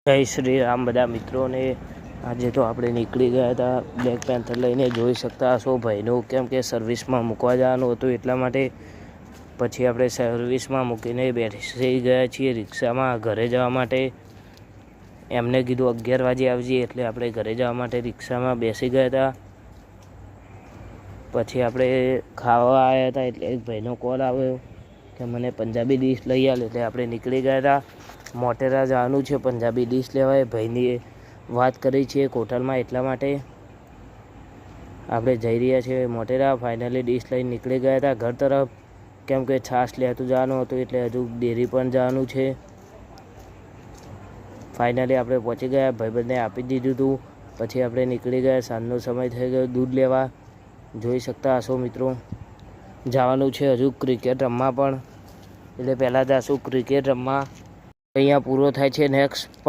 જય શ્રી રામ બધા મિત્રોને। આજે તો આપણે નીકળી ગયા હતા બ્લેક પેન્થર લઈને। જોઈ શકતા હશો ભાઈનું, કેમ કે સર્વિસમાં મૂકવા જવાનું હતું એટલા માટે પછી આપણે સર્વિસમાં મૂકીને બેસી ગયા છીએ રિક્ષામાં ઘરે જવા માટે। એમને કીધું 11 વાગે આવજે, એટલે આપણે ઘરે જવા માટે રિક્ષામાં બેસી ગયા હતા। પછી આપણે ખાવા આવ્યા હતા એટલે એક ભાઈનો કોલ આવ્યો કે મને પંજાબી ડીશ લઈ આવ, એટલે આપણે નીકળી ગયા હતા। મોટેરા જવાનું છે પંજાબી ડીશ લેવાય, ભાઈની વાત કરી છે હોટલમાં, એટલા માટે આપણે જઈ રહ્યા છીએ મોટેરા। ફાઇનલી ડીશ લઈને નીકળી ગયા હતા ઘર તરફ, કેમ કે છાશ લેતું જવાનું હતું એટલે હજુ ડેરી પણ જવાનું છે। ફાઇનલી આપણે પહોંચી ગયા, ભાઈબંધને આપી દીધું હતું। પછી આપણે નીકળી ગયા, સાંજનો સમય થઈ ગયો દૂધ લેવા। જોઈ શકતા હશો મિત્રો, જવાનું છે હજુ ક્રિકેટ રમવા પણ, એટલે પહેલાં જઈશું ક્રિકેટ રમવા। અહીંયા પૂરો થાય છે નેક્સ્ટ પાર્ટ।